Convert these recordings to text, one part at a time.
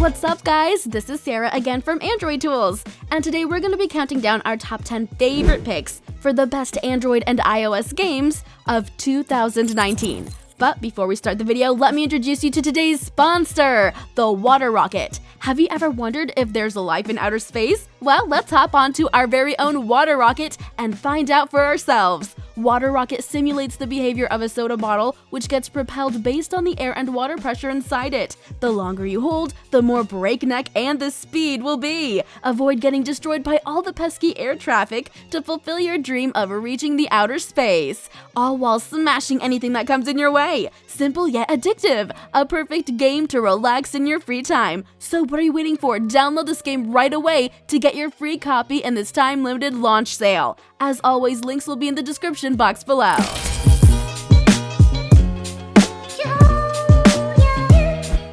What's up, guys? This is Sarah again from Android Tools, and today we're going to be counting down our top 10 favorite picks for the best Android and iOS games of 2019. But before we start the video, let me introduce you to today's sponsor, the Water Rocket. Have you ever wondered if there's life in outer space? Well, let's hop onto our very own Water Rocket and find out for ourselves. Water Rocket simulates the behavior of a soda bottle, which gets propelled based on the air and water pressure inside it. The longer you hold, the more breakneck and the speed will be. Avoid getting destroyed by all the pesky air traffic to fulfill your dream of reaching the outer space, all while smashing anything that comes in your way. Simple yet addictive, a perfect game to relax in your free time. So what are you waiting for? Download this game right away to get your free copy in this time-limited launch sale. As always, links will be in the description box below.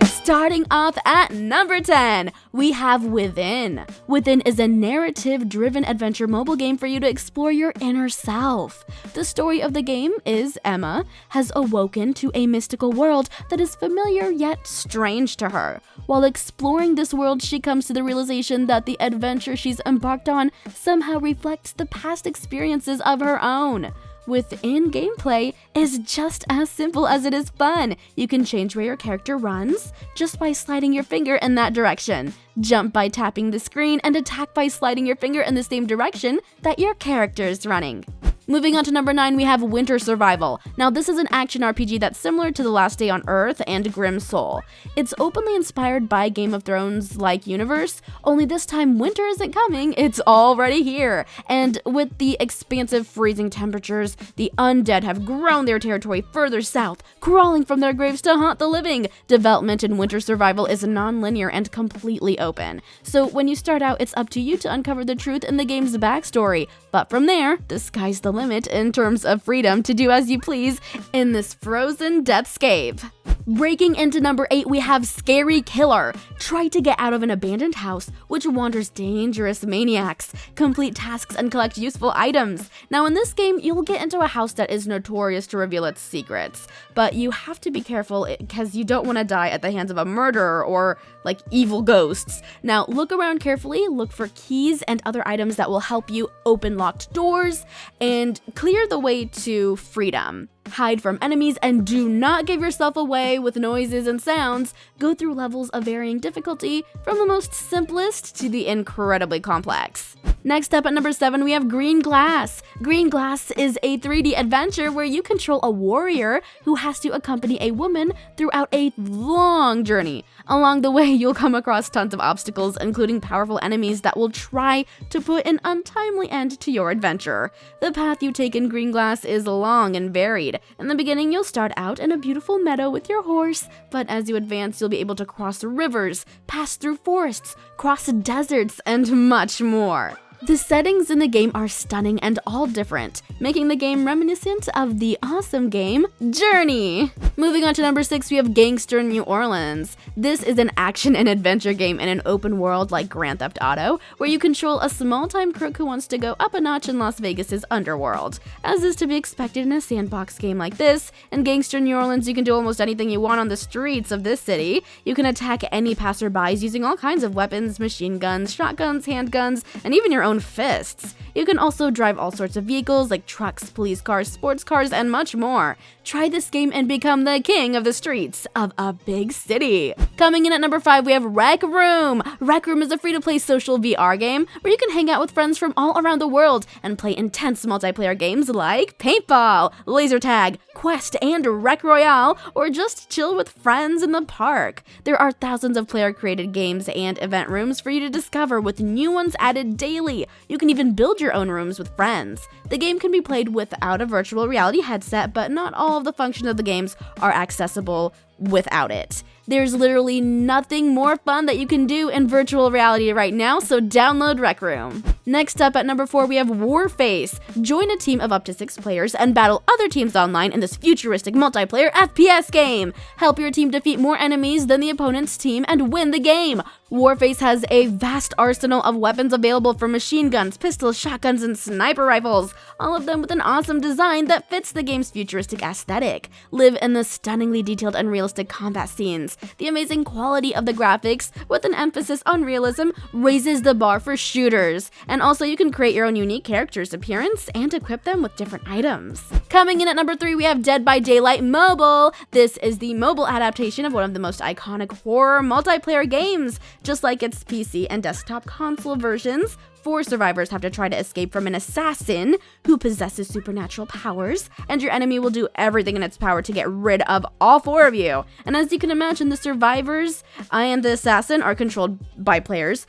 Starting off at number 10, we have Within. Within is a narrative-driven adventure mobile game for you to explore your inner self. The story of the game is Emma has awoken to a mystical world that is familiar yet strange to her. While exploring this world, she comes to the realization that the adventure she's embarked on somehow reflects the past experiences of her own. Within gameplay is just as simple as it is fun. You can change where your character runs just by sliding your finger in that direction, jump by tapping the screen, and attack by sliding your finger in the same direction that your character is running. Moving on to number 9, we have Winter Survival. Now, this is an action RPG that's similar to The Last Day on Earth and Grim Soul. It's openly inspired by Game of Thrones-like universe, only this time winter isn't coming, it's already here. And with the expansive freezing temperatures, the undead have grown their territory further south, crawling from their graves to haunt the living. Development in Winter Survival is non-linear and completely open. So when you start out, it's up to you to uncover the truth in the game's backstory. But from there, the sky's the limit in terms of freedom to do as you please in this frozen depthscape. Breaking into number 8, we have Scary Killer. Try to get out of an abandoned house which wanders dangerous maniacs, complete tasks, and collect useful items. Now, in this game, you'll get into a house that is notorious to reveal its secrets, but you have to be careful because you don't want to die at the hands of a murderer or like evil ghosts. Now, look around carefully, look for keys and other items that will help you open locked doors and clear the way to freedom. Hide from enemies and do not give yourself away with noises and sounds. Go through levels of varying difficulty from the most simplest to the incredibly complex. Next up at number 7, we have Green Glass. Green Glass is a 3D adventure where you control a warrior who has to accompany a woman throughout a long journey. Along the way, you'll come across tons of obstacles, including powerful enemies that will try to put an untimely end to your adventure. The path you take in Green Glass is long and varied. In the beginning, you'll start out in a beautiful meadow with your horse, but as you advance, you'll be able to cross rivers, pass through forests, cross deserts, and much more. The settings in the game are stunning and all different, making the game reminiscent of the awesome game Journey. Moving on to number 6, we have Gangstar New Orleans. This is an action and adventure game in an open world like Grand Theft Auto, where you control a small-time crook who wants to go up a notch in Las Vegas's underworld. As is to be expected in a sandbox game like this, in Gangstar New Orleans you can do almost anything you want on the streets of this city. You can attack any passerbys using all kinds of weapons, machine guns, shotguns, handguns, and even your own fists. You can also drive all sorts of vehicles like trucks, police cars, sports cars, and much more. Try this game and become the king of the streets of a big city. Coming in at number 5, we have Rec Room. Rec Room is a free-to-play social VR game where you can hang out with friends from all around the world and play intense multiplayer games like paintball, laser tag, Quest, and Rec Royale, or just chill with friends in the park. There are thousands of player-created games and event rooms for you to discover, with new ones added daily. You can even build your own rooms with friends. The game can be played without a virtual reality headset, but not all of the functions of the games are accessible without it. There's literally nothing more fun that you can do in virtual reality right now, so download Rec Room. Next up at number 4, we have Warface. Join a team of up to 6 players and battle other teams online in this futuristic multiplayer FPS game. Help your team defeat more enemies than the opponent's team and win the game. Warface has a vast arsenal of weapons available from machine guns, pistols, shotguns, and sniper rifles, all of them with an awesome design that fits the game's futuristic aesthetic. Live in the stunningly detailed and realistic realistic combat scenes. The amazing quality of the graphics, with an emphasis on realism, raises the bar for shooters. And also you can create your own unique character's appearance and equip them with different items. Coming in at number 3, we have Dead by Daylight Mobile. This is the mobile adaptation of one of the most iconic horror multiplayer games. Just like its PC and desktop console versions, 4 survivors have to try to escape from an assassin who possesses supernatural powers, and your enemy will do everything in its power to get rid of all 4 of you. And as you can imagine, the survivors and the assassin are controlled by players,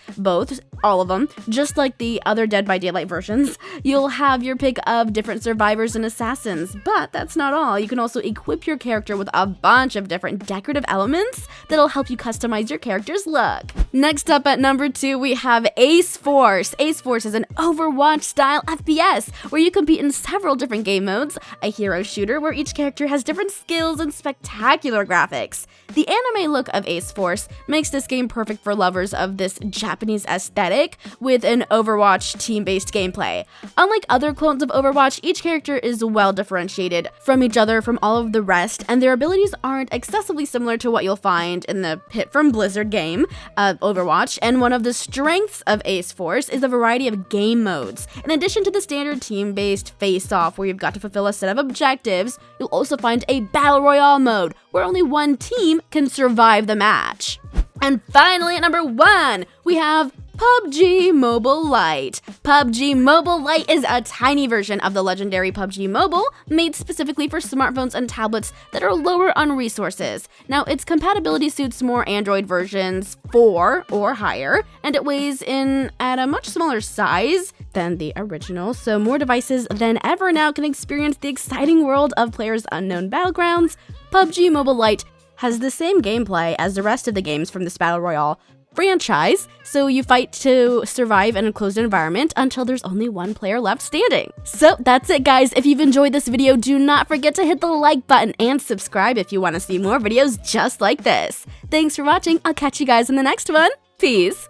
all of them, just like the other Dead by Daylight versions. You'll have your pick of different survivors and assassins, but that's not all. You can also equip your character with a bunch of different decorative elements that'll help you customize your character's look. Next up at number 2, we have Ace Force. Ace Force is an Overwatch-style FPS where you compete in several different game modes, a hero shooter where each character has different skills and spectacular graphics. The anime look of Ace Force makes this game perfect for lovers of this Japanese aesthetic with an Overwatch team-based gameplay. Unlike other clones of Overwatch, each character is well differentiated from each other from all of the rest, and their abilities aren't excessively similar to what you'll find in the hit from Blizzard game of Overwatch, and one of the strengths of Ace Force is a variety of game modes. In addition to the standard team-based face-off where you've got to fulfill a set of objectives, you'll also find a Battle Royale mode where only one team can survive the match. And finally, at number 1, we have PUBG Mobile Lite. PUBG Mobile Lite is a tiny version of the legendary PUBG Mobile, made specifically for smartphones and tablets that are lower on resources. Now, its compatibility suits more Android versions 4 or higher, and it weighs in at a much smaller size than the original, so more devices than ever now can experience the exciting world of PlayerUnknown's Battlegrounds. PUBG Mobile Lite has the same gameplay as the rest of the games from this Battle Royale franchise, so you fight to survive in a closed environment until there's only one player left standing. So that's it, guys. If you've enjoyed this video, do not forget to hit the like button and subscribe if you want to see more videos just like this. Thanks for watching. I'll catch you guys in the next one. Peace.